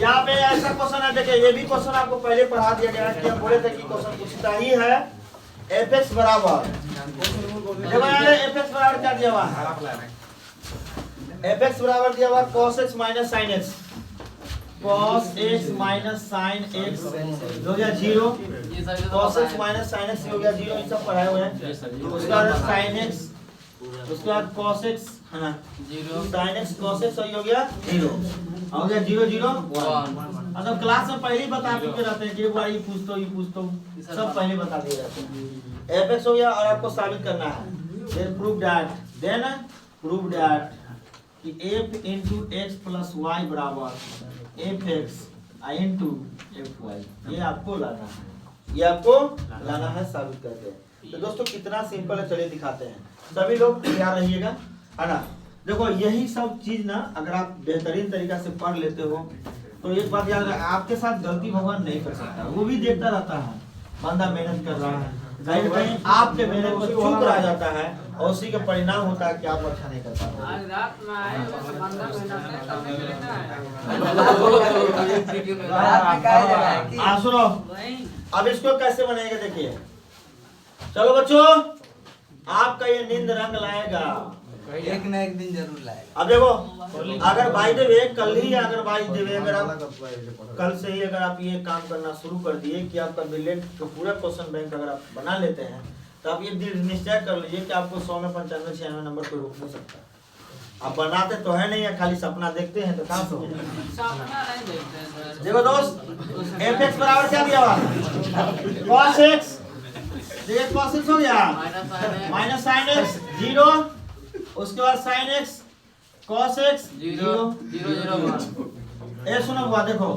यहाँ पे ऐसा क्वेश्चन है, देखिए ये भी क्वेश्चन आपको पहले पढ़ा दिया गया है कि हम बोले थे कि क्वेश्चन पूछता ही है fx बराबर, देखो यहाँ fx बराबर क्या दिया हुआ है, fx बराबर दिया हुआ cos x minus sin x, cos x minus sin x हो गया 0, cos x minus sin x हो गया 0, ये सब पढ़ाए हुए हैं। उसके बाद sin x, उसके बाद cos x है ना 0, sin x cos x हो गया 0, हो गया 0 0 1। मतलब क्लास में पहले ही बता चुके रहते हैं कि एक बार ये पूछता हूँ, ये पूछता हूँ, सब पहले बता दिए जाते हैं। fx हो गया और आपको साबित करना है, then prove that कि f into x plus y बराबर fx into fy, ये आपको लाना है, ये आपको लाना है, साबित करते हैं। तो दोस्तों कितना सिंपल है, चलिए दिखाते हैं। सभी लोग तैयार रहिएगा, है ना। देखो यही सब चीज ना अगर आप बेहतरीन तरीका से पढ़ लेते हो तो एक बात याद रखना, आपके साथ गलती भगवान नहीं कर सकता, वो भी देखता रहता है, बंदा मेहनत कर रहा है, कहीं ना कहीं आपके मेहनत पर चूक रह जाता है और उसी का परिणाम होता है कि आप अच्छा नहीं कर पाते। सुनो अब इसको कैसे बनेगा, देखिए चलो बच्चों, आपका ये नींद रंग लाएगा, एक ना एक दिन जरूर लाएगा। अब देखो अगर बाय द वे कल ही, अगर बाय द वे अगर आप कल से ही अगर आप ये काम करना शुरू कर दिए कि आपका मिलियन का पूरा क्वेश्चन बैंक अगर आप बना लेते हैं तो आप ये दृढ़ निश्चय कर लीजिए कि आपको 100 में 95 96 नंबर कोई रोक नहीं सकता। आप बनाते तो है नहीं, खाली सपना देखते हैं तो कहाँ से देखो दोस्त, fx बराबर क्या दिया हुआ cos x, देखिए cos x हो गया माइनस sin x 0, उसके बाद sin x cos x 0 0 0 1। ए सुनो हुआ देखो,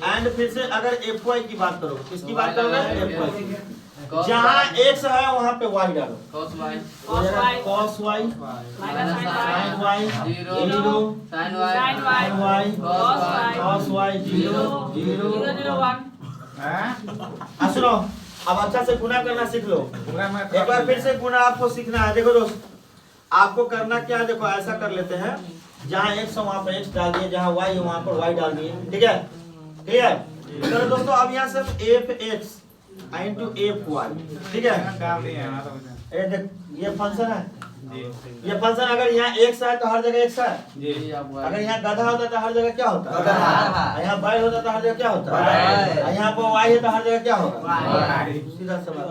एंड फिर से अगर fy की बात करो, किसकी बात करोगे, fy, जहाँ x है वहाँ पे y डालो, cos y sin y 0 sin y cos y 0 0 1। सुनो अब अच्छा से गुना करना सीख लो, एक बार फिर से गुना आपको सीखना है। देखो दोस्त आपको करना क्या है, देखो ऐसा कर लेते हैं, जहाँ x है वहाँ पर x डाल दिए, जहाँ y है वहाँ पर y डाल दिए, ठीक है, क्लियर। तो दोस्तों अब यहाँ सब fx into fy, ठीक है, ये फंक्शन है, ये फंक्शन अगर यहाँ x है तो हर जगह x है, अगर यहाँ गधा होता तो हर जगह क्या होता है, यहाँ बैल होता तो हर जगह क्या होता है, यहाँ पर y है तो हर जगह क्या होगा, सीधा सा बात,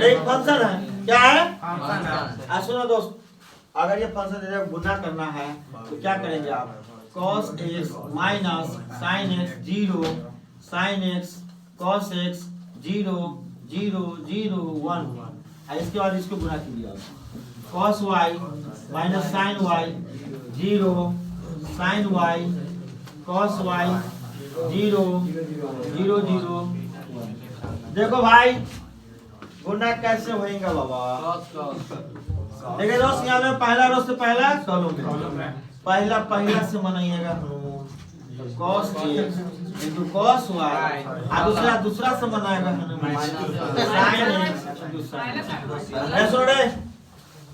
एक फंक्शन है, क्या है। सुनो दोस्त, अगर ये फंक्शन दे गुना करना है तो क्या करेंगे आप, cos x minus sin x 0 sin x cos x 0 0 0 1, इसके बाद इसको गुना कीजिए, cos y minus sin y 0 sin y cos y 0 0 0। देखो भाई गुना कैसे होएगा बाबा, देखिए दोस्त यहाँ में पहला रो से पहला कॉलम में पहला से बनाइएगा cos x into cos y, और दूसरा से बनाएगा sin x,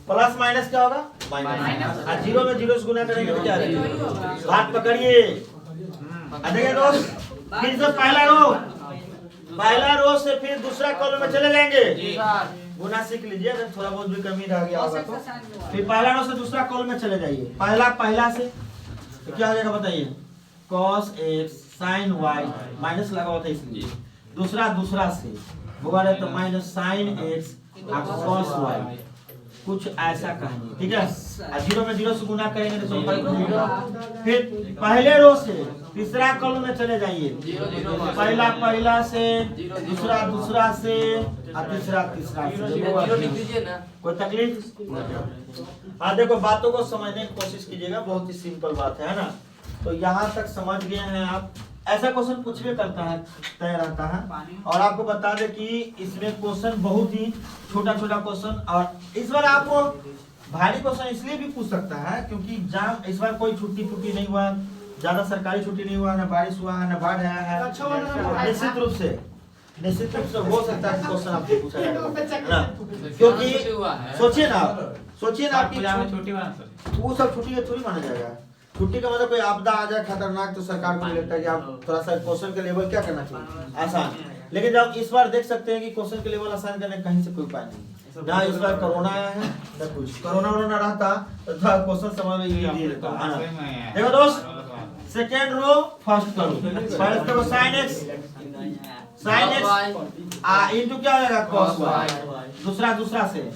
प्लस माइनस क्या होगा माइनस, और 0 में 0 से गुना करेंगे तो क्या रहेगा, हाथ पकड़िए। देखिए दोस्त फिर से पहला रो से फिर दूसरा कॉलम में चले जाएंगे, गुना सीख लीजिए, अगर थोड़ा बहुत भी कमी रह गया होगा तो फिर पहला रो से दूसरा कॉलम में चले जाइए, पहला से तो क्या हो जाएगा बताइए, cos x sin y minus लगा होता है इसलिए, दूसरा से होगा तो minus sin x cos y, कुछ ऐसा कहेंगे, ठीक है। 0 में 0 से गुना करेंगे तो फिर पहले रो से तीसरा कॉलम में चले जाइए, पहला से दूसरा से और तीसरा से, कोई तकलीफ। हाँ देखो बातों को समझने की कोशिश कीजिएगा, बहुत ही सिंपल बात है ना। तो यहाँ तक समझ गए हैं आप, ऐसा क्वेश्चन कुछ भी करता है तय रहता है। और आपको बता दें कि इसमें क्वेश्चन बहुत ही छोटा क्वेश्चन, और इस बार आपको भारी क्वेश्चन इसलिए भी पूछ सकता है क्योंकि एग्जाम इस बार कोई छुट्टी नहीं हुआ, ज्यादा सरकारी छुट्टी नहीं हुआ, न बारिश हुआ है, न बाढ़ आया है। निश्चित रूप से हो सकता है क्वेश्चन आपसे पूछा जाएगा, क्योंकि सोचिए ना आपकी वो सब छुट्टी थोड़ी माना जाएगा। छुट्टी का मतलब कोई आपदा आ जाए खतरनाक तो सरकार को लगता है कि आप थोड़ा सा क्वेश्चन के लेवल क्या करना चाहिए आसान। लेकिन जब इस बार देख सकते हैं कि क्वेश्चन के लेवल आसान करने कहीं से कोई उपाय नहीं ना। इस बार कोरोना आया है ना कुछ, कोरोना रहता तो क्वेश्चन समझ में ये दिए देता है ना। देखो दोस्त सेकेंड रो फर्स्ट करो, पहले करो sin x इनटू क्या हो जाएगा cos y, दूसरा से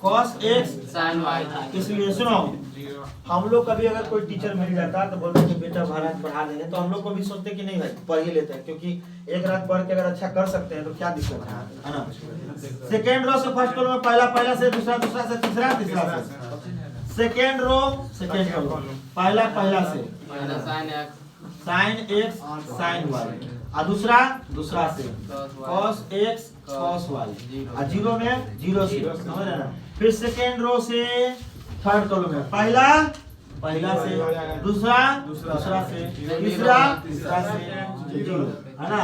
cos x sin y। इसलिए सुनो हम लोग कभी अगर कोई टीचर मिल जाता तो बोलते कि बेटा महाराज पढ़ा देंगे तो हम लोग को भी सोचते कि नहीं भाई पढ़ ही लेते हैं, क्योंकि एक रात पढ़ के अगर अच्छा कर सकते हैं तो क्या दिक्कत है ना। सेकेंड रो से फर्स्ट रो में पहला से दूसरा से तीसरा से सेकेंड रो पहला से sin x sin y और दूसरा से cos x cos y और जीरो में जीरो से, समझ रहे ना। फिर सेकेंड रो से थर्ड कॉलम में पहला से दूसरा से तीसरा से जीरो है ना।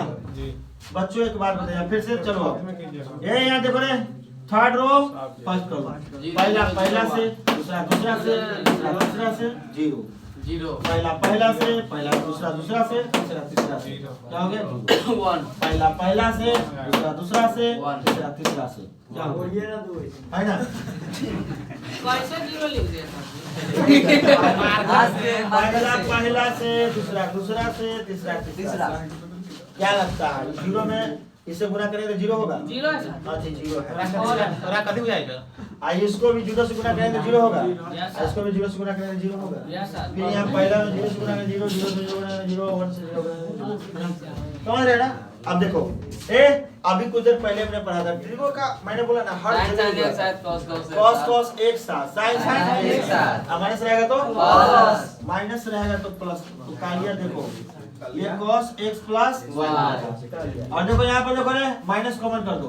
बच्चों एक बात बताइए फिर से, चलो ये यहाँ देखो रे थर्ड रो फर्स्ट कॉलम पहला से दूसरा से जीरो पहला से दूसरा से तीसरा से क्या हो गया 1 पहला से दूसरा से तीसरा से क्या हो गया है ना। कैसे जीरो लिख दिया पहला से दूसरा से तीसरा क्या लगता है जीरो में इससे गुना करेंगे तो जीरो होगा। जीरो है सर। अच्छा जीरो है और कभी हो जाएगा। इसको भी जीरो से गुना करेंगे तो जीरो होगा, इसको भी जीरो से गुना करेंगे तो जीरो होगा। फिर यहाँ पहला में जीरो से गुना करेंगे जीरो से जीरो 1 से जीरो समझ रहे ना। अब देखो अभी कुछ देर पहले हमने पढ़ा था ट्रिगो का, मैंने बोला ना हर cos एक साथ sin एक साथ माइनस रहेगा तो माइनस रहेगा तो प्लस। तो कालियर देखो ये cos x प्लस और देखो यहाँ पर देखो रे माइनस कॉमन कर दो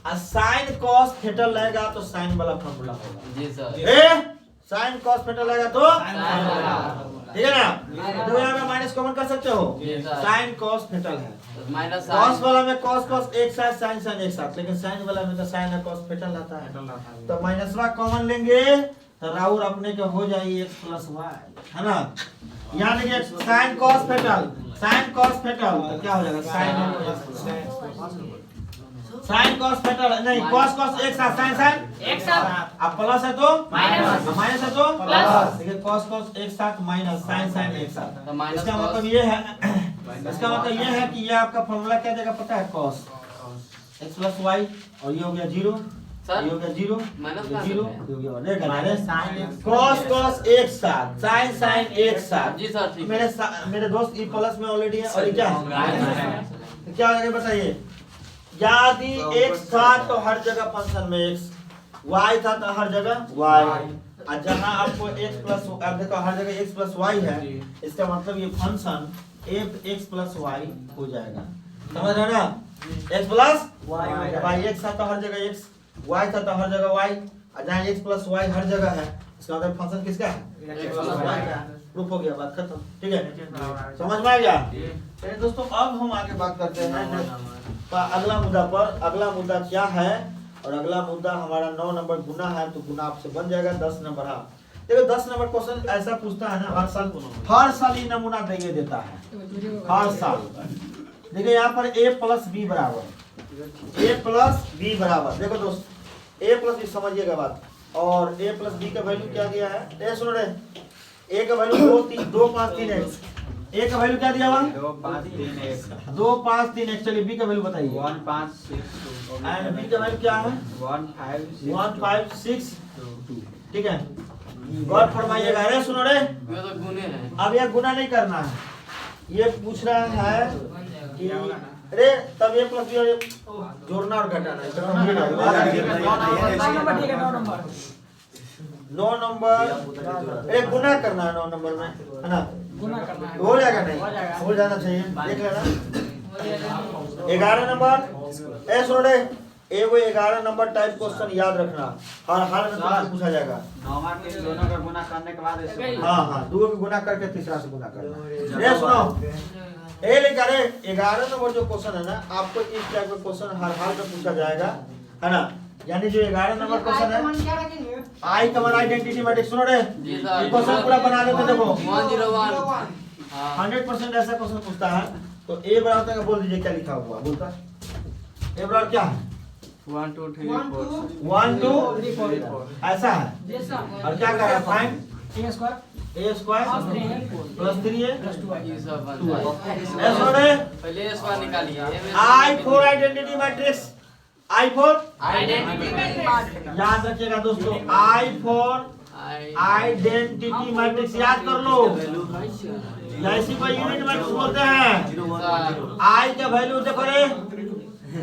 और sin cos थीटा लगेगा तो sin वाला फॉर्मूला होगा। जी सर। sin cos थीटा लगेगा तो ठीक है ना। देखो यहाँ पे माइनस कॉमन कर सकते हो, sin cos थीटा है माइनस cos वाला में cos एक साथ sin एक साथ, लेकिन sin वाला में तो sin और cos थीटा लाता है तो माइनसवा कॉमन लेंगे तो राउर अपने के हो जाएगी x प्लस y है ना। यहाँ देखिए sin cos थीटा तो क्या हो जाएगा sin cos थीटा नहीं cos एक साथ sin एक साथ अब प्लस है तो माइनस है तो प्लस। देखिए cos एक साथ माइनस sin एक साथ। तो माइनस इसका मतलब ये है कि ये आपका फॉर्मूला क्या देगा पता है cos x प्लस y और ये हो गया जीरो, ये हो गया जीरो जीरो हो गया cos एक साथ sin एक साथ। जी सर ठीक। मेरे दोस्त ई प्लस में ऑलरेडी है और ये क्या है क्या आगे बताइए। यदि x था तो हर जगह फंक्शन में x, y था तो हर जगह y और जहां आपको x प्लस अब देखो हर जगह x प्लस y है, इसका मतलब ये फंक्शन x प्लस y हो जाएगा। समझ रहे ना x प्लस y x था तो हर जगह x, y था तो हर जगह y और जहां x प्लस y हर जगह है इसका मतलब फंक्शन किसका है x प्लस y का। प्रूफ हो गया, बात खत्म। ठीक है समझ में आ गया। चलिए दोस्तों अब हम आगे बात करते हैं अगला मुद्दा पर। अगला मुद्दा क्या है और अगला मुद्दा हमारा 9 नंबर गुना है तो गुना आपसे बन जाएगा 10 नंबर। हाँ देखो 10 नंबर क्वेश्चन ऐसा पूछता है ना हर साल ये नमूना देंगे देता है हर साल। देखिए यहाँ पर a प्लस बी बराबर देखो दोस्त a प्लस बी समझिएगा बात। और a प्लस बी का वैल्यू क्या दिया है सुनो रे, a का वैल्यू 2 5 3 x, a का वैल्यू क्या दिया हुआ 2 5 3 x। चलिए b का वैल्यू बताइए 1 5 6 एंड b का वैल्यू क्या है 1 5 6 2। ठीक है गौर फरमाइएगा। अरे सुनो रे ये तो गुने हैं। अब यह गुना नहीं करना है, ये पूछ रहा है कि अरे तब ये प्लस बी जोड़ना और घटाना है। 9 नंबर एक गुना करना है 9 नंबर में है ना, हो जाएगा नहीं हो जाना चाहिए देख लेना। 11 नंबर ए सुनो रे एगो 11 नंबर टाइप क्वेश्चन याद रखना हर हाल में तुमसे पूछा जाएगा। दोनों का गुना करने के बाद हाँ दो को गुना करके तीसरा से गुना करना। ये सुनो ए लेकर 11 नंबर जो क्वेश्चन है ना आपको इस टाइप का क्वेश्चन हर हाल में पूछा जाएगा है ना। यानी जो 11 नंबर क्वेश्चन है आई का हमारा आइडेंटिटी मैट्रिक्स सुनो रे जी सर। ये क्वेश्चन पूरा बना देते देखो 101 हाँ 100% ऐसा क्वेश्चन पूछता है तो ए बराबर का बोल दीजिए क्या लिखा हुआ बोलता ए बराबर क्या है 1 2 3 4 1 2 ऐसा है और क्या कर रहा है फाइंड ए स्क्वायर प्लस 3a ये सब बन 2 जाए। ऐसा रे पहले स्क्वायर निकालिए आई फोर आइडेंटिटी मैट्रिक्स आई फोर आइडेंटिटी याद रखिएगा दोस्तों आई फोर आइडेंटिटी मैट्रिक्स याद कर लो ऐसी कोई यूनिट मैट्रिक्स बोलते हैं आई का वैल्यू देखो रे 1001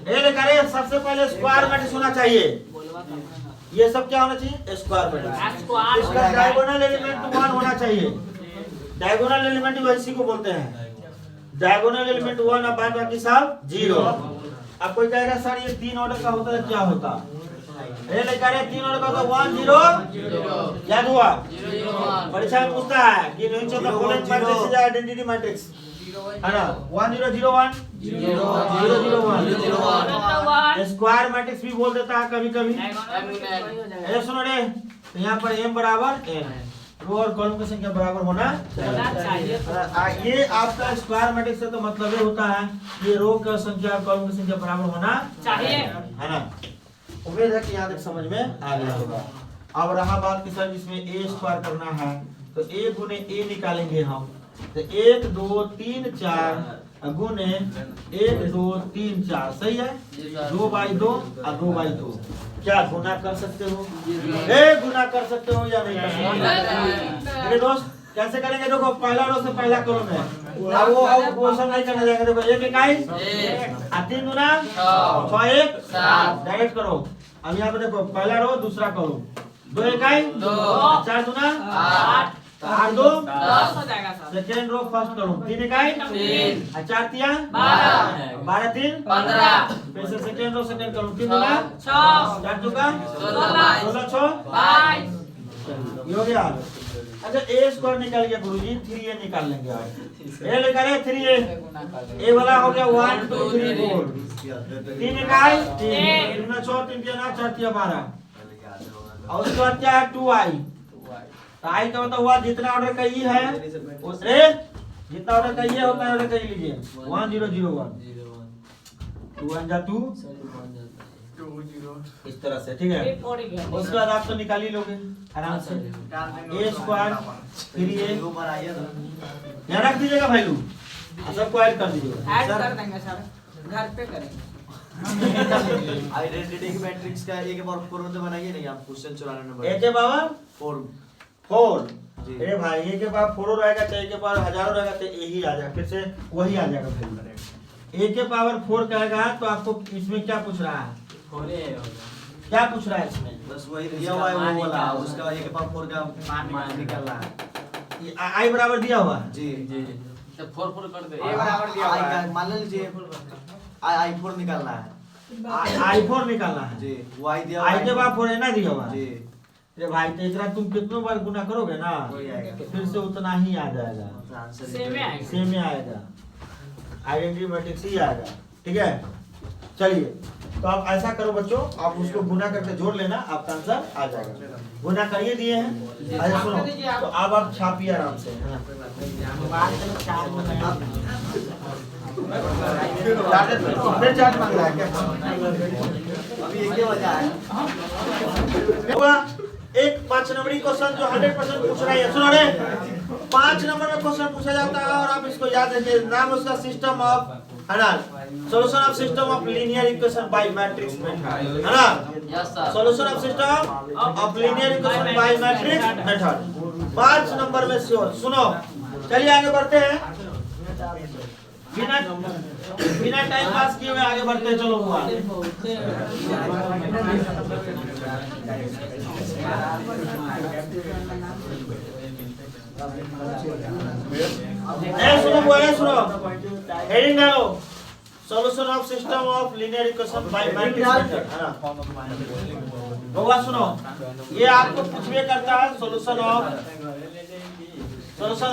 ए लेकर रे सबसे पहले स्क्वायर मैट्रिक्स होना चाहिए ये सब क्या होना चाहिए स्क्वायर मैट्रिक्स इसका डायगोनल एलिमेंट 1 होना चाहिए डायगोनल एलिमेंट इसी को बोलते हैं डायगोनल एलिमेंट 1 अब बाकी सब 0 अब कोई कहेगा सर ये 3 ऑर्डर का होता है क्या होता ए लेकर 3 ऑर्डर का तो 1 0 याद हुआ 001 परीक्षा में पूछता है कि नीचे का following matrix is identity matrix है ना 1001 001 स्क्वायर मैट्रिक्स भी बोल देता है कभी कभी ए सुनो रे तो यहाँ पर m बराबर n रो और कॉलम की संख्या बराबर होना चाहिए ये आपका स्क्वायर मैट्रिक्स से तो मतलब ये होता है ये रो की संख्या और कॉलम की संख्या बराबर होना चाहिए है ना उम्मीद है कि यहाँ तक समझ में आ गया होगा अब रहा बात कि सर इसमें a स्क्वायर करना है तो a गुने a निकालेंगे हम तो 1 2 3 4 गुने 1 2 3 4 सही है 2/2 और 2/2 क्या गुना कर सकते हो ए गुना कर सकते हो या नहीं कर सकते मेरे दोस्त कैसे करेंगे देखो पहला रो से पहला कॉलम है अब वो सब नहीं करना जाएगा देखो 1 इकाई 3 गुना 6 1 7 डायरेक्ट करो अब यहाँ पे देखो पहला रो दूसरा कॉलम 2 इकाई 2 4 गुना 8 8 2 10 हो जाएगा sir second row first column 3 इकाई 3 4 3 12 12 3 15 फिर से सेकंड रो सेकंड कॉलम 3 गुना 6 4 2 का 16 6 22 ये हो गया अच्छा a स्क्वायर निकल गया गुरुजी 3a निकाल लेंगे आप a लेकर 3a a वाला हो गया 1 2 3 4 3 इकाई 3 गुना 6 3 4 4 12 और उसके बाद क्या है 2i तो आई का मतलब हुआ जितना ऑर्डर का ई है उससे जितना ऑर्डर का ये होता है ऑर्डर का लीजिए 1001 2 1 जा 2 इस तरह से ठीक है उसके बाद आप तो निकाल ही लोगे आराम से a स्क्वायर फिर ये यहाँ रख दीजिएगा वैल्यू सबको ऐड कर दीजिएगा ऐड कर देंगे सर घर पे करेंगे आइडेंटिटी मैट्रिक्स का a के पावर 4 में तो बनाइए नहीं आप क्वेश्चन 94 नंबर a के पावर 4 4 अरे भाई a के पावर 4 रहेगा तो a के पावर हजारों रहेगा तो यही आ जाएगा फिर से वही आ जाएगा वैल्यू a के पावर 4 कहेगा तो आपको इसमें क्या पूछ रहा है क्या पूछ रहा है इसमें बस वही दिया हुआ है वो वाला उसका a के पावर 4 का मान निकालना है आई बराबर दिया हुआ है जी तो 4 4 कर दे a बराबर दिया हुआ है मान लीजिए i4 निकालना है i4 निकालना है जी y दिया हुआ आई के बाद 4 है ना दिया हुआ है जी अरे भाई तो इतना तुम कितनों बार गुना करोगे ना वही आएगा। तो फिर से उतना ही आ जाएगा आंसर सेम ही आएगा आइडेंटिटी मैट्रिक्स ही आएगा ठीक है चलिए तो आप ऐसा करो बच्चों आप उसको गुना करके जोड़ लेना आपका आंसर आ जाएगा गुना करिए दिए हैं अच्छा सुनो तो अब आप छापिए आराम से फिर चार्ट मांग रहा है क्या अभी एक ही वजह है होगा एक 5 नंबरी क्वेश्चन जो 100% पूछ रहा है सुनो रे 5 नंबर में क्वेश्चन पूछा जाता है और आप इसको याद रखिए नाम उसका सिस्टम ऑफ है ना solution of system of linear equation by matrix method है ना yes sir solution of system of linear equation by matrix method 5 number में सुनो चलिए आगे बढ़ते हैं बिना टाइम पास किए हुए आगे बढ़ते हैं चलो हुआ सुनो हेडिंग डालो solution of system of linear equation by matrix method है ना होगा सुनो ये आपको कुछ भी करता है solution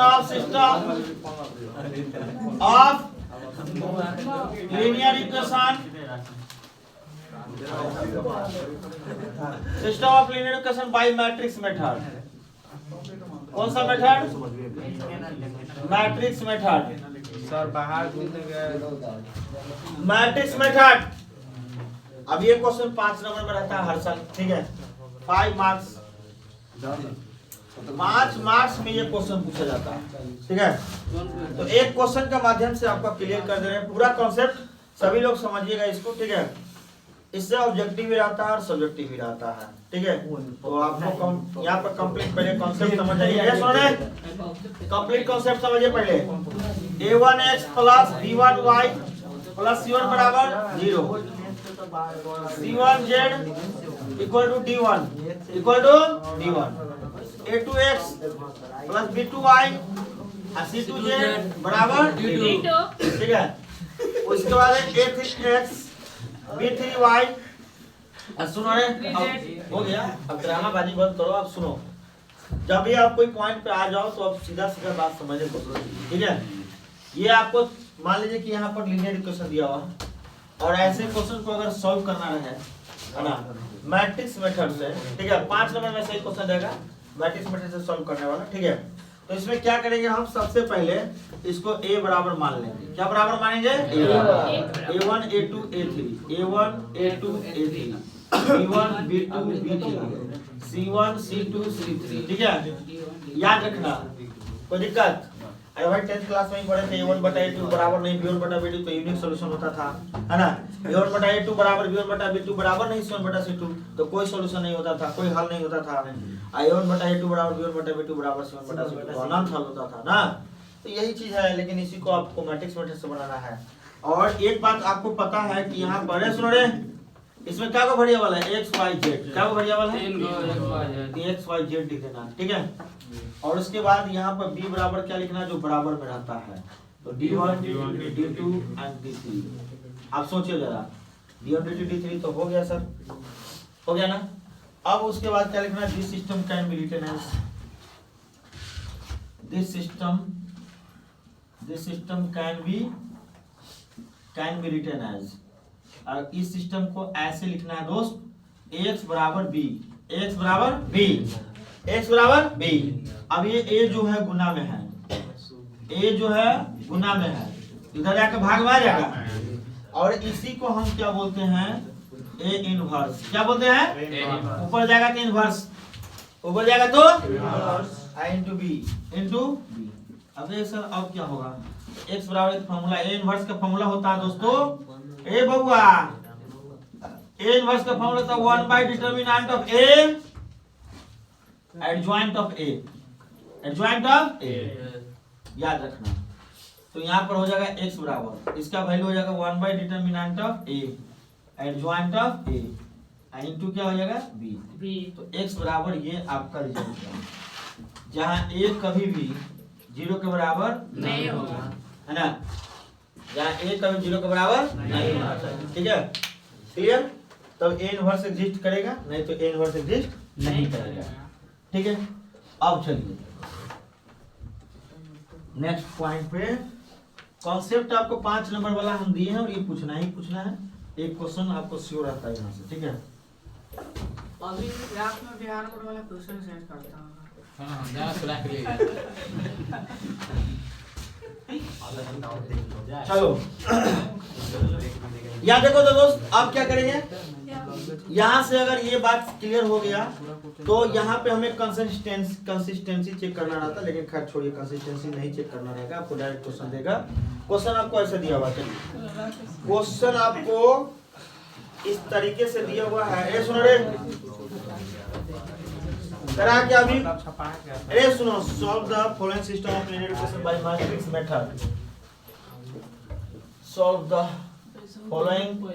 of system of linear equation system of linear equation by matrix method. कौन सा मेथड? Matrix method. सर बाहर घूमने गए मैट्रिक्स मेथड। अब ये क्वेश्चन 5 नंबर में रहता है हर साल, ठीक है। 5 मार्क्स, 5 मार्क्स में ये क्वेश्चन पूछा जाता है, ठीक है। तो एक क्वेश्चन के माध्यम से आपको क्लियर कर दे रहे हैं पूरा कॉन्सेप्ट, सभी लोग समझिएगा इसको, ठीक है। इससे ऑब्जेक्टिव भी रहता है और सब्जेक्टिव भी रहता है, ठीक है। तो आपको यहाँ पर कंप्लीट पहले कॉन्सेप्ट समझ जाइए, सुन रहे कंप्लीट कॉन्सेप्ट समझिए पहले। a1x plus b1y plus c1 बराबर 0, c1z equal to d1 equal to d1, a2x plus b2y c2z बराबर d2, ठीक है। उसके बाद a3x b3y, सुनो रे, हो गया। अब ड्रामाबाजी बंद करो, अब सुनो। जब भी आप कोई पॉइंट पे आ जाओ तो आप सीधा सीधा बात समझे, ठीक है। ये आपको मान लीजिए कि यहाँ पर लीनियर इक्वेशन दिया हुआ और ऐसे क्वेश्चन को अगर सॉल्व करना है ना मैट्रिक्स मेथड से, ठीक है। 5 नंबर में सही क्वेश्चन रहेगा मैट्रिक्स मेथड से सॉल्व करने वाला, ठीक है। तो इसमें क्या करेंगे हम, सबसे पहले इसको a बराबर मान लेंगे। क्या बराबर मानेंगे? a1 a2 a3, a1 a2 a3, b1 b2 b3, c1 c2 c3, ठीक है। याद रखना, कोई दिक्कत? अरे भाई 10th क्लास में ही पढ़े थे a1 बटा a2 बराबर नहीं b1 बटा b2, तो यूनिक सॉल्यूशन होता था, है ना। a1 बटा a2 बराबर b1 बटा b2 बराबर नहीं c1 बटा c2, तो कोई सॉल्यूशन नहीं होता था, कोई हल नहीं होता था। a1 बटा a2 बराबर b1 बटा b2 बराबर c1 बटा c2, अनंत हल होता था ना। तो यही चीज है, लेकिन इसी को आपको मैट्रिक्स मेथड से बनाना है। और एक बात आपको पता है कि यहाँ पर सुनो रे, इसमें क्या को वेरिएबल है? x y z। क्या को वेरिएबल है? x y z लिख देना, ठीक है। और उसके बाद यहाँ पर b बराबर क्या लिखना है? जो बराबर में रहता है, तो d1 d2 एंड d3। आप सोचिए जरा, d1 d2 d3 तो हो गया सर, हो गया ना। अब उसके बाद क्या लिखना है? This system can be written as, this system can be written as. और इस सिस्टम को ऐसे लिखना है दोस्त, ax बराबर b, ax बराबर b, x बराबर b। अब ये a जो है गुना में है, a जो है गुना में है, इधर जाकर भाग में आ जाएगा। और इसी को हम क्या बोलते हैं? a inverse. क्या बोलते हैं? ऊपर जाएगा तो इनवर्स, ऊपर जाएगा तो i into B into B. अब ये सर अब क्या होगा? x बराबर एक फॉर्मूला, a इनवर्स का फॉर्मूला होता है दोस्तों, ए बउआ, a इनवर्स का फॉर्मूला था 1 by determinant of a adjoint of a, adjoint of a, याद रखना। तो यहाँ पर हो जाएगा x बराबर, इसका वैल्यू हो जाएगा 1 by determinant of a adjoint of a into क्या हो जाएगा b। तो x बराबर ये आपका रिजल्ट है, जहाँ a कभी भी 0 के बराबर नहीं होगा, है ना। जहाँ a कभी 0 के बराबर नहीं होना चाहिए, ठीक है। क्लियर? तब a इनवर्स एग्जिस्ट करेगा, नहीं तो a इनवर्स एग्जिस्ट नहीं करेगा, ठीक है। अब चलिए नेक्स्ट पॉइंट पे। कॉन्सेप्ट आपको 5 नंबर वाला हम दिए हैं और ये पूछना ही पूछना है, एक क्वेश्चन आपको श्योर रहता है यहाँ से, ठीक है। अभी रात में बिहार बोर्ड वाला क्वेश्चन सेट करता हूँ। हाँ, जरा सुना के लिए। चलो यहाँ देखो तो दोस्त, आप क्या करेंगे? यहाँ से अगर ये बात क्लियर हो गया तो यहाँ पे हमें कंसिस्टेंसी चेक करना रहता, लेकिन खैर छोड़िए, कंसिस्टेंसी नहीं चेक करना रहेगा, आपको डायरेक्ट क्वेश्चन देगा। क्वेश्चन आपको ऐसे दिया हुआ, चलिए क्वेश्चन आपको इस तरीके से दिया हुआ है। ए सुनो रे, करा क्या अभी? ए सुनो, solve the following system of linear equation by matrix method. Solve the following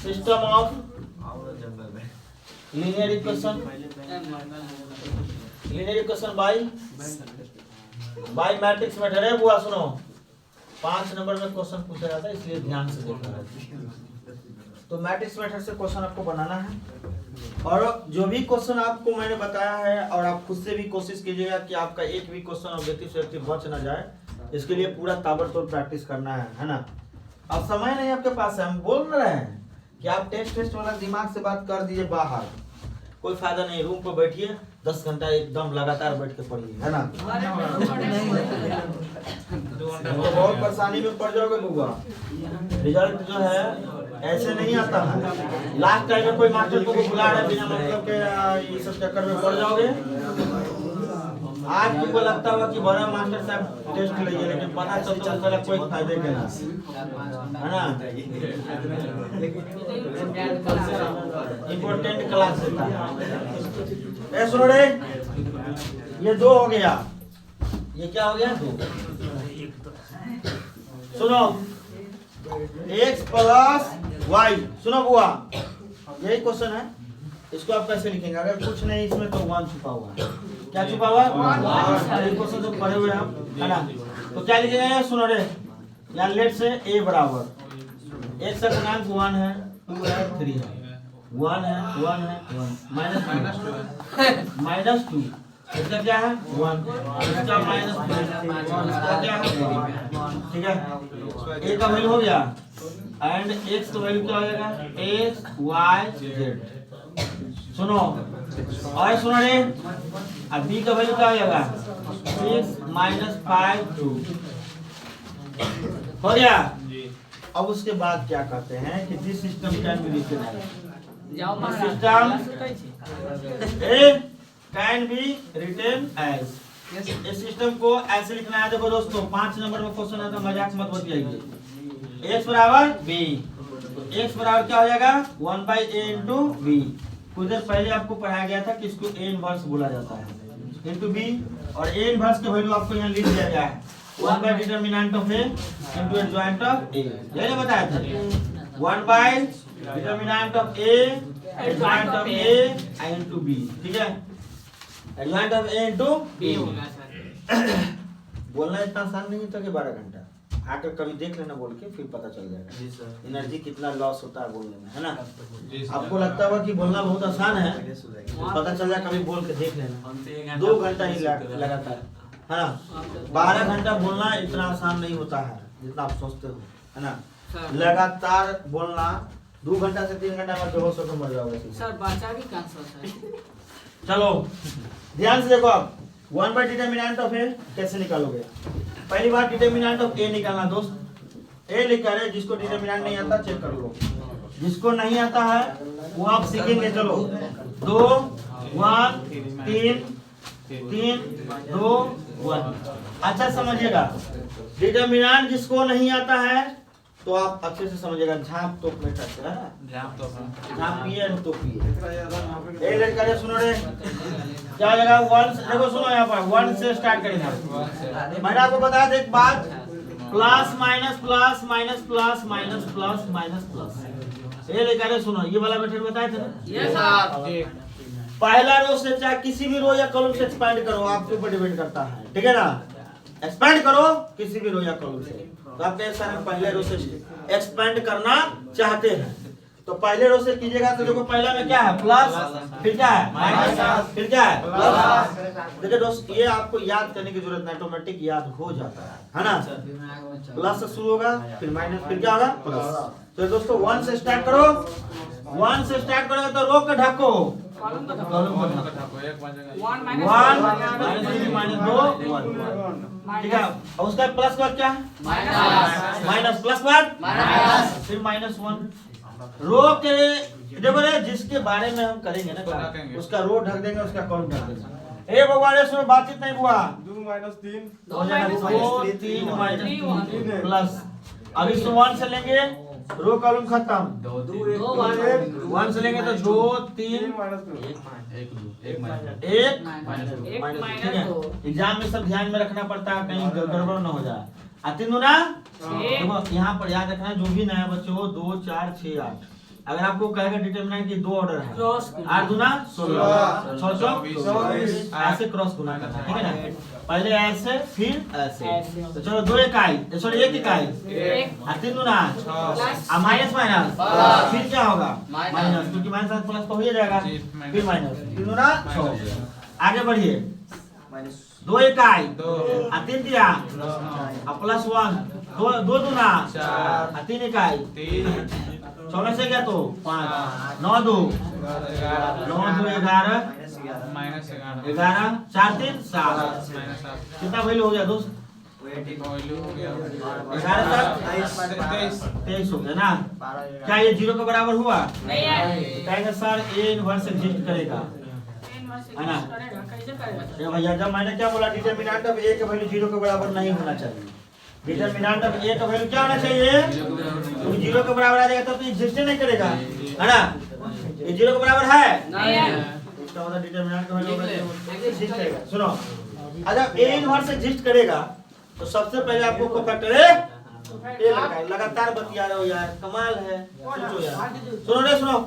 system of linear equation by matrix method है। बुआ सुनो, 5 नंबर में क्वेश्चन पूछा जाता है, इसलिए ध्यान से देखना है। तो मैट्रिक्स मेथड से क्वेश्चन आपको बनाना है, और जो भी क्वेश्चन आपको मैंने बताया है, और आप खुद से भी कोशिश कीजिएगा कि आपका एक भी क्वेश्चन ऑब्जेक्टिव से बच ना जाए, इसके लिए पूरा ताबड़तोड़ प्रैक्टिस करना है ना। अब समय नहीं आपके पास है, हम बोल रहे हैं कि आप टेस्ट वाला दिमाग से बात कर दीजिए बाहर, कोई फायदा नहीं। रूम पर बैठिए 10 घंटा एकदम लगातार बैठ के पढ़िए, है ना। तो बहुत परेशानी में पड़ जाओगे बुआ। रिजल्ट जो है ऐसे नहीं आता है। लास्ट टाइम में कोई मास्टर को बुला रहा है बिना मतलब के, ये सब चक्कर में पड़ जाओगे। आज तुमको लगता होगा कि बड़ा मास्टर साहब टेस्ट लीजिए, लेकिन पता चलता है कोई फायदे के ना, है ना। इम्पोर्टेंट क्लास होता है। ए सुनो रे, ये 2 हो गया, ये क्या हो गया 2। सुनो x + y, सुनो बुआ यही क्वेश्चन है। इसको आप कैसे लिखेंगे? अगर कुछ नहीं इसमें तो 1 छुपा हुआ है। क्या छुपा हुआ है? ये क्वेश्चन तो पढ़े हुए हम, है ना। तो क्या लिखेंगे? सुनो रे, यहाँ लेट से a बराबर x का गुणांक 1 है, 2 है, 3 है, 1 है, 1 है, 1 -2 इसका क्या है 1, इसका -2 इसका क्या है 1, ठीक है। a का वैल्यू हो गया एंड x का वैल्यू क्या हो जाएगा x y z। सुनो और सुनो रे, अब b का वैल्यू क्या हो जाएगा 6 - 5 2 हो गया। अब उसके बाद क्या कहते हैं कि this system can be written system A can be written as. इस सिस्टम को ऐसे लिखना है। देखो दोस्तों 5 नंबर में क्वेश्चन है तो मजाक मत बतियाइए। x बराबर b, x बराबर क्या हो जाएगा 1/a × b। कुछ देर पहले आपको पढ़ाया गया था कि इसको a इनवर्स बोला जाता है इंटू b, और a इनवर्स के वैल्यू आपको यहाँ लिख दिया गया है one by determinant of a into adjoint of a। यही बताया था one by determinant of a adjoint of a into b, ठीक है। Adjoint of a into b बोलना इतना आसान नहीं था कि 12 घंटा आकर कभी देख लेना बोल के, फिर पता चल जाएगा जी सर एनर्जी कितना लॉस होता है बोलने में, है ना। आपको लगता होगा कि बोलना बहुत आसान है, पता चल जाए कभी बोल के देख लेना। 2 घंटा ही लगातार, है ना। 12 घंटा बोलना इतना आसान नहीं होता है जितना आप सोचते हो, है ना। लगातार बोलना 2 घंटा से 3 घंटा में बेहोश होकर मर जाओगे सर। बच्चा भी कैंसर है। चलो ध्यान से देखो, आप 1/डिटरमिनेंट ऑफ a कैसे निकालोगे। पहली बार डिटरमिनेंट ऑफ a निकालना दोस्त। a लिखा है, जिसको डिटरमिनेंट नहीं आता चेक कर लो, जिसको नहीं आता है वो आप सीखेंगे। चलो 2 1 3 3 2 1। अच्छा समझिएगा, डिटरमिनेंट जिसको नहीं आता है तो आप अच्छे से समझिएगा। झांप तोप में करते हैं, झांप पिए तो पिए। ए लड़का रे सुनो रे, क्या हो जाएगा 1। देखो सुनो यहाँ पर 1 से स्टार्ट करेंगे। मैंने आपको बताया था एक बात, plus minus plus minus plus minus plus minus plus. ए लड़का रे सुनो, ये वाला मेथड बताया था ना। Yes sir. पहला रो से चाहे किसी भी रो या कॉलम से एक्सपेंड करो, आपके ऊपर डिपेंड करता है, ठीक है ना। एक्सपेंड करो किसी भी रो या कॉलम से। तो आप कैसा है, पहले रो से एक्सपेंड करना चाहते हैं तो पहले रो से कीजिएगा। तो देखो पहला में क्या है प्लस, फिर क्या है माइनस, फिर क्या है प्लस। देखिए दोस्त ये आपको याद करने की जरूरत नहीं, ऑटोमेटिक याद हो जाता है ना। प्लस से शुरू होगा फिर माइनस, फिर क्या होगा प्लस। तो दोस्तों 1 से स्टार्ट करो, 1 से स्टार्ट करोगे तो रो के ढको, कॉलम को कॉलम को ढको। 1 -2 1, ठीक है। और उसका प्लस बाद क्या है माइनस, प्लस बाद माइनस, फिर -1। रो के देखो रे, जिसके बारे में हम करेंगे ना उसका रो ढक देंगे, उसका कॉलम ढक देंगे। ए भगवान इसमें बातचीत नहीं हुआ। 2 - 3 2 3 -3 प्लस। अब इस 1 से लेंगे रो कॉलम खत्म। 1 से लेंगे तो 2 3 1 ठीक है। एग्जाम में सब ध्यान में रखना पड़ता है, कहीं गड़बड़ न हो जाए। 3 दूना देखो यहाँ पर याद रखना, जो भी नया बच्चे हो 2 4 6 8। अगर आपको कहेगा डिटरमिनेंट की 2 ऑर्डर है, 8 दूना 16 6 24 ऐसे क्रॉस गुना करना, ठीक है ना। पहले ऐसे फिर ऐसे। तो चलो 2 इकाई, सॉरी 1 इकाई, 3 दूना माइनस माइनस, फिर क्या होगा माइनस, क्योंकि माइनस प्लस तो हो ही जाएगा, फिर माइनस 3 दूना 6। आगे बढ़िए 2 इकाई 3 दिया प्लस 1 2 दूना 3 इकाई 16 से क्या तो 5 9 2 11 माइनस 11 4 3 7 माइनस 7 कितना वैल्यू हो गया दोस्त? वैल्यू हो गया 23 हो गया ना। क्या ये 0 के बराबर हुआ? नहीं है कहेंगे सर ए इनवर्स एग्जिस्ट करेगा, है ना? कैसे करेगा? ये भैया जब मैंने क्या बोला डिटरमिनेंट ऑफ ए का वैल्यू 0 के बराबर नहीं होना चाहिए। डिटरमिनेंट ऑफ ए का वैल्यू क्या होना चाहिए? क्योंकि 0 के बराबर आ जाएगा तब तो एग्जिस्ट नहीं करेगा, है ना? ये 0 के बराबर है नहीं है। इसका मतलब डिटरमिनेंट का वैल्यू एग्जिस्ट करेगा। सुनो, अगर ए इनवर्स एग्जिस्ट करेगा तो सबसे पहले आपको कोफैक्टर ए लगातार बतिया रहे हो यार, कमाल है। सोचो यार, सुनो रे सुनो,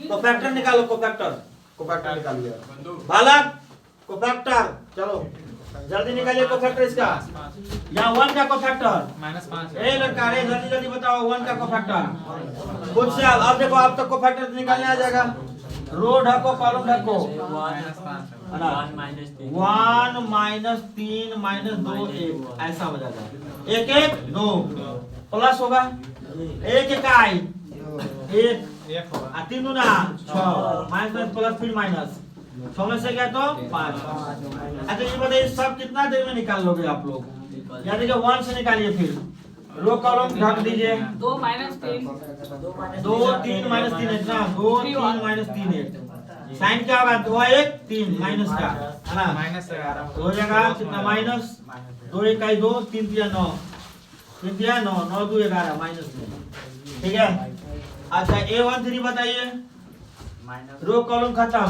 कोफैक्टर निकालो, कोफैक्टर निकालो यार बालक, कोफैक्टर चलो जल्दी निकालिए कोफैक्टर इसका। यहाँ 1 का कोफैक्टर -5 ए लड़का रे जल्दी जल्दी बताओ 1 का कोफैक्टर खुद से। अब देखो आप तक कोफैक्टर निकालने आ जाएगा। रो ढको कॉलम ढको, है ना? 1 -3 -2 1 ऐसा हो जाएगा। 1 1 2 प्लस होगा 1 इकाई 1 होगा 3 दूना 6 माइनस प्लस फिर माइनस 6 में से क्या तो 5। अच्छा ये बताइए सब कितना देर में निकाल लोगे आप लोग? यानी कि 1 से निकालिए, फिर रो कॉलम ढक दीजिए। 2 -3 2 3 -3 है ना, 2 3 -3 है। साइन क्या होगा? 2 1 3 माइनस का, है ना? -11 हो जाएगा कितना? माइनस 2 इकाई 2 3 3 9 3 3 9 9 2 11 माइनस में, ठीक है? अच्छा A13 बताइए, रो कॉलम खत्म।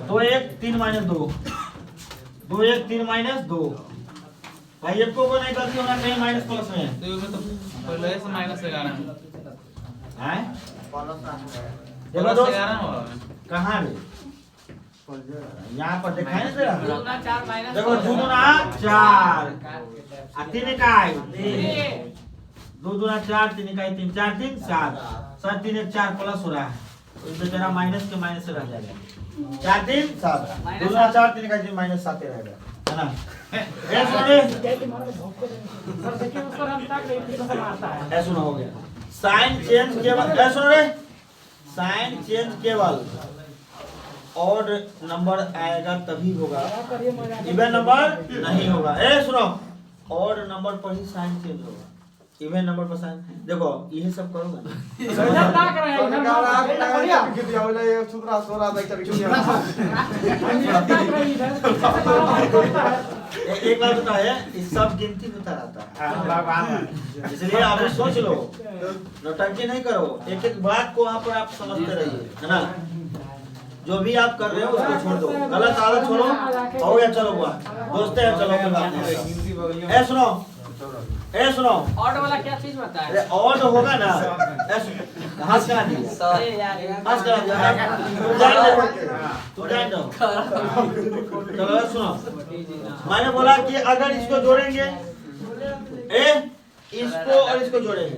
2 1 3 -2 2 1 3 -2 भाई एक को नहीं गलती होना चाहिए माइनस प्लस में, तो ये तो पहले से -11 हैं? देखो देखो दोस्त 11 होगा कहाँ रे? यहाँ पर दिखाई नहीं दे रहा? 2 4 माइनस देखो 2 दूना 4 3 इकाई 2 दूना 4 3 इकाई 3 4 3 7 7 3 1 4 प्लस हो रहा है तो इस बेचारा माइनस के माइनस से रह जाएगा। 4 3 7 2 दूना 4 3 इकाई 3 माइनस 7 रहेगा, है ना? ए सुनो सर देखिए उसको हम तक नहीं फिर से मारता है। ए सुनो हो गया। साइन चेंज केवल ए सुनो रे, साइन चेंज केवल ऑड नंबर आएगा तभी होगा, इवन नंबर नहीं होगा। ए सुनो, ऑड नंबर पर ही साइन चेंज होगा, इवन नंबर पर साइन। देखो यही सब करोगे इधर ना कर रहे हैं इधर बढ़िया एक बात होता है, इस सब गिनती होता रहता है, इसलिए आप सोच लो, नौटंकी नहीं करो। एक एक बात को वहाँ पर आप समझते रहिए, है ना? जो भी आप कर रहे हो उसको छोड़ दो, गलत आदत छोड़ो। हो गया चलो हुआ दोस्त है, चलो कोई बात नहीं। ए सुनो, ए सुनो, ऑड वाला क्या चीज बताया? अरे ऑड होगा ना, हंस करा दिया, हंस करा दिया, तू जान दो। चलो सुनो, मैंने बोला कि अगर इसको जोड़ेंगे ए इसको और इसको जोड़ेंगे,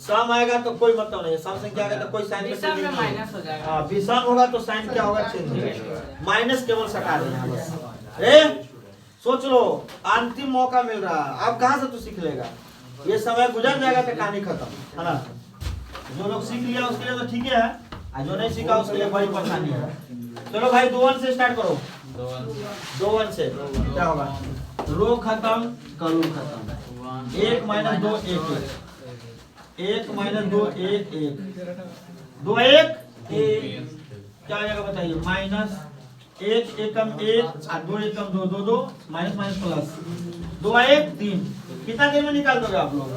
सम आएगा तो कोई मतलब नहीं है, सम से क्या आएगा तो कोई साइन विषम में माइनस हो जाएगा। हाँ विषम होगा तो साइन क्या होगा? चेंज हो जाएगा, माइनस केवल सटा देना बस। ए सोच लो, अंतिम मौका मिल रहा है, अब कहाँ से तू सीख लेगा? ये समय गुजर जाएगा तो कहानी खत्म, है ना? जो लोग सीख लिया उसके लिए तो ठीक है, और जो नहीं सीखा उसके लिए बड़ी परेशानी है। चलो भाई 2 1 से स्टार्ट करो, 2 1 से क्या होगा? रो खत्म कॉलम खत्म, 1 - 2 1 1 -2 1 1 2 1 क्या हो जाएगा बताइए? माइनस 1 एकम 1 और 2 एकम 2 2 2 माइनस माइनस प्लस 2 1 3। कितना देर में निकाल दोगे आप लोग?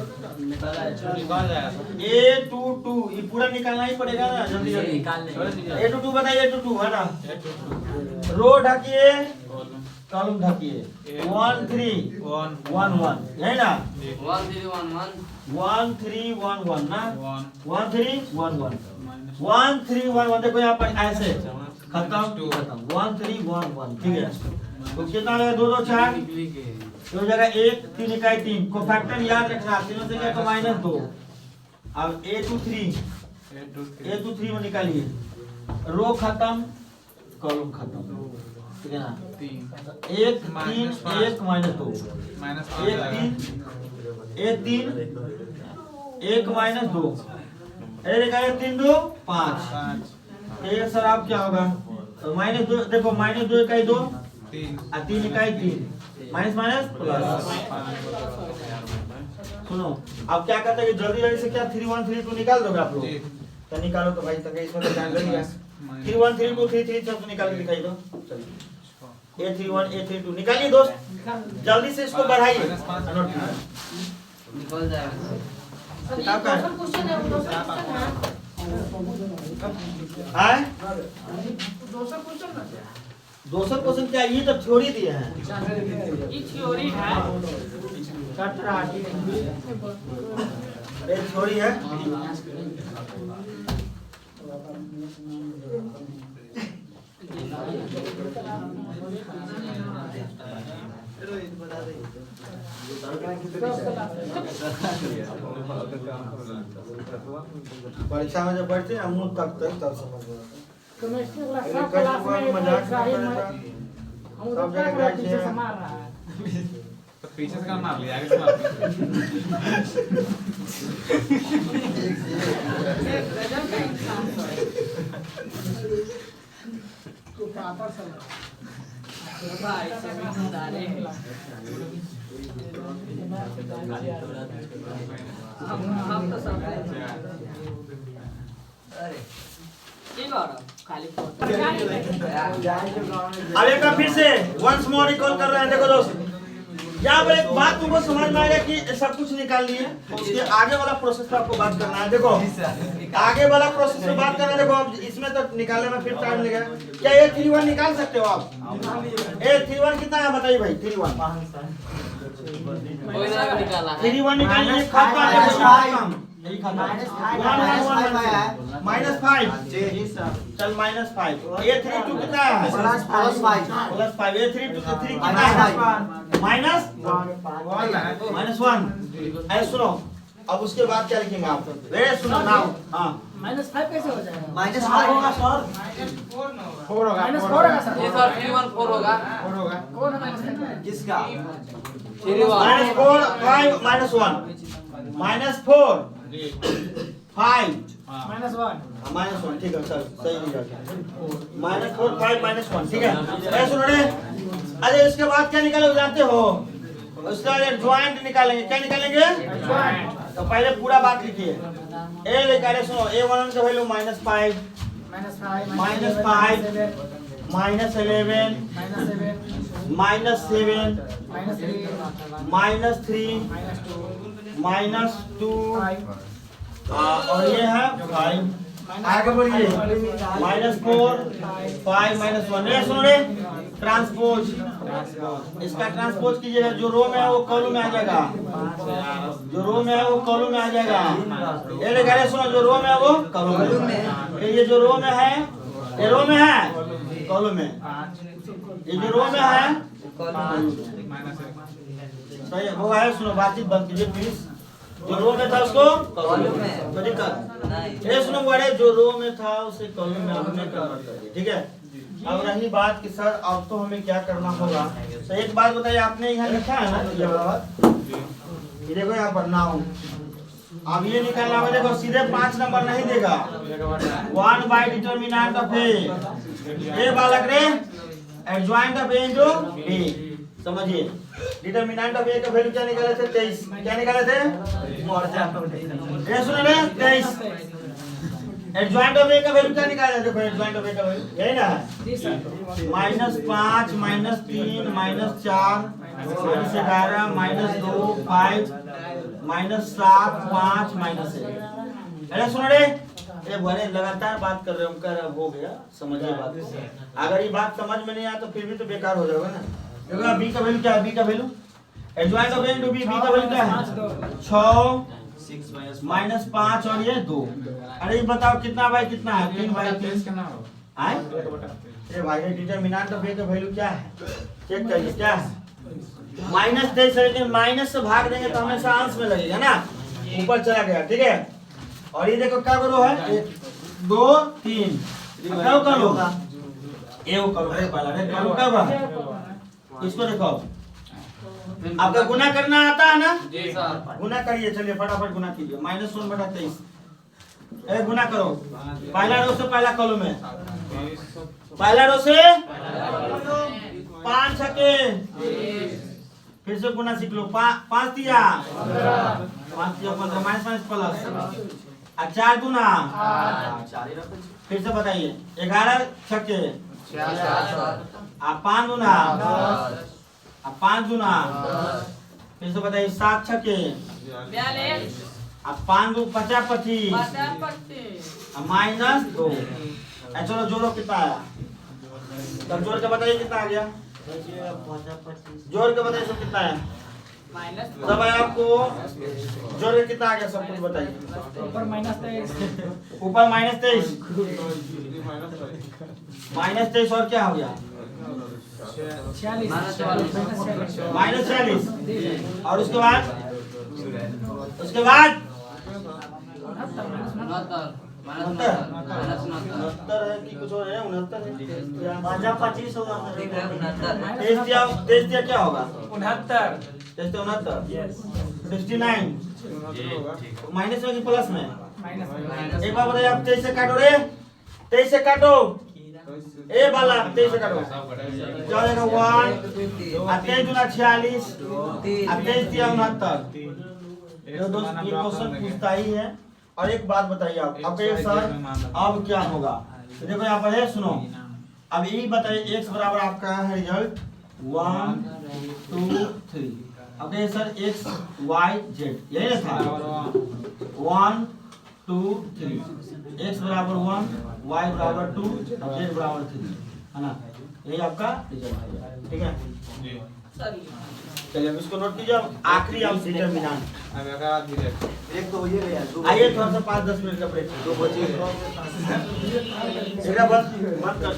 निकाल जाएगा A22 ये पूरा निकालना ही पड़ेगा ना, जल्दी जल्दी A22 बताइए, A22 है ना? रो ढकिए कॉलम ढकिए, 1 3 1 1 यही ना? 1 0 1 1 1 3 1 1 ना, 1 3 1 1 1 3 1 1। देखो यहाँ पर ऐसे खत्म 1 3 1 1, ठीक है? तो कितना हो जाएगा? 2 2 4 तो हो जाएगा 1 3 इकाई 3 को फैक्टर याद रखना, तीनों से क्या तो -2। अब A23 में निकालिए, रो खत्म कॉलम खत्म, ठीक है ना? 1 3 1 -2 1 3 1 3 1 -2 ये निकाले 3 2 5। ये सर आप क्या होगा तो -2 देखो -2 इकाई 2 3 और 3 इकाई 3 माइनस माइनस प्लस। सुनो अब क्या करते हैं कि जल्दी जल्दी से क्या 3 1 3 2 निकाल दोगे आप लोग जी। तो निकालो तो भाई तक इसमें तो ध्यान रखिएगा 3 1 3 2 3 3 सब निकाल के दिखाई दो। चलिए A 3 1 A 3 2 निकालिए दोस्त जल्दी से इसको बढ़ाइए। निकल जाएगा। किताब का है क्वेश्चन है, दूसरा क्वेश्चन है। हां दूसरा क्वेश्चन ना 200 क्वेश्चन क्या ये तो थ्योरी दिए हैं। ये थ्योरी है। अरे थ्योरी है परीक्षा में जब बैठते हैं मुंह तक तब समझ में आता है। केमिस्ट्री क्लास अरे सब कई क्लास बार में मजाक इब्राहिम करता है। है। हम सब उधर जगह पीछे जाके से मार रहा है। तो पीछे से मार लिया आगे से मार लिया। गजब का इंसान है। तू पापा सब भाई से भी डाले हम तो सब अरे ठीक है खाली फोटो अब एक बार फिर से वंस मोर रिकॉल कर रहे हैं। देखो दोस्त यहाँ पर एक बात तुमको समझ में आएगा कि सब कुछ निकाल लिए उसके आगे वाला प्रोसेस पे आपको बात करना है। देखो आगे वाला प्रोसेस पे बात करना है। देखो अब इसमें तो निकालने में फिर टाइम लगेगा। क्या ये 3 1 निकाल सकते हो आप? ए 3 1 कितना है बताइए भाई? 3 1 कोई ना निकाला 3 1 निकालिए खाता है यही खाता -5 चल -5 A 3 2 कितना है? +5 A 3 2 3 कितना है? -1 ऐसे सुनो अब उसके बाद क्या लिखेंगे आप? वेरी सुनो नाउ हां -5 कैसे हो जाएगा? -5 होगा सर। -4 होगा -4 होगा सर। ये सर 3 1 4 होगा। 4 होगा कौन है -5? किसका? -4 5 -1 -4 5 -1 ठीक है सर सही नहीं जाता -4 5 -1 ठीक है। ऐसे सुनो रे अरे इसके बाद क्या निकालोगे जानते हो? उसका ज्वाइंट निकालेंगे। क्या निकालेंगे? तो पहले पूरा बात लिखिए। ए निकाले सुनो A1 का वैल्यू -5 -5 -11 -7 -3 -2 और ये है 5 आगे बढ़िए -4 5 -1 ये सुनो रे ट्रांसपोज इसका ट्रांसपोज कीजिएगा। जो रो में है वो कॉलम में आ जाएगा। जो रो में है वो कॉलम में आ जाएगा। ये निकाले सुनो जो रो में है वो कॉलम में। ये जो रो में है ये रो में है कॉलम में। ये जो रो में है सही है वो है। सुनो बातचीत बंद कीजिए प्लीज। जो रो में था उसको कॉलम में तो दिक्कत ये सुनो बड़े जो रो में था उसे कॉलम में हमने कन्वर्ट कर दिया। ठीक है अब रही बात कि सर अब तो हमें क्या करना होगा। तो एक बात बताइए आपने यहाँ लिखा है ना ये बात ये देखो यहाँ पर ना हो अब ये निकालना होगा। देखो सीधे 5 नंबर नहीं देगा 1 बाय डिटरमिनेंट ऑफ ए बालक रे adjoint of A into B. समझिए डिटरमिनेंट ऑफ ए का वैल्यू क्या निकाले थे? 23 क्या निकाले थे? ये सुन रहे 23 एडजॉइंट ऑफ ए का वैल्यू क्या निकाला? देखो एडजॉइंट ऑफ ए का वैल्यू यही ना है जी सर। -5 -3 -4 -11 -2 5 -7 5 -1 अरे सुनो रे ये बड़े लगातार बात कर रहे हो कर हो गया। समझिए बात को। अगर ये बात समझ में नहीं आया तो फिर भी तो बेकार हो जाएगा ना। देखो बी का वैल्यू क्या है? बी का value adjoint of A into B का वैल्यू क्या है? 6 -5 और ये 2। अरे ये बताओ कितना बाय कितना है? 3 बाय 3 आए। अरे भाई डिटरमिनेंट ऑफ ए का वैल्यू क्या है? चेक करिए क्या है? -23 है लेकिन माइनस से भाग देंगे तो हमेशा अंश में लगेगा ना ऊपर चला गया। ठीक है और ये देखो क्या करो है 1 2 3 क्या करो ए वो करो रे पहला रे करो क्या बा इसको देखो आपका गुना करना आता है ना? जी सर। गुना करिए। चलिए फटाफट गुना कीजिए -1/23 एक गुना करो पहला रो से पहला कॉलम में पहला रो से 5 छके फिर से गुना सीख लो 5 दिया 15 -5 प्लस 4 गुना फिर से बताइए 11 छके 5 गुना 5 गुना फिर से बताइए 7 छके 5 दो 50 25 -2 चलो जोड़ो कितना आया तब जोड़ के बताइए कितना आ गया जोड़ के बताइए सब कितना है सब है आपको जोड़ के कितना आ गया सब कुछ बताइए ऊपर -23 -23 और क्या हो गया -46 और उसके बाद 69 है कि कुछ और है 69 है 23 दिया क्या होगा 69 69 माइनस में कि प्लस में एक बार बताइए आप 23 से काटो रे 23 से काटो ए बाला 23 से काटो क्या हो जाएगा 1 23 गुना 46 23 दिया 69 ये दोस्त ये क्वेश्चन पूछता ही है। और एक बात बताइए आप कहिए सर अब क्या होगा तो देखो यहाँ पर है सुनो अब यही बताइए x बराबर आपका है रिजल्ट 1 2 3 अब कहिए सर x y z यही ना था 1 2 3 x बराबर 1 y बराबर 2 z बराबर 3 है ना यही आपका रिजल्ट है ठीक है चलिए अब इसको नोट कीजिए आखिरी हम डिटरमिनेंट अब एक तो ये गया आइए थोड़ा सा 5-10 मिनट का ब्रेक 2 बजे बस मत कर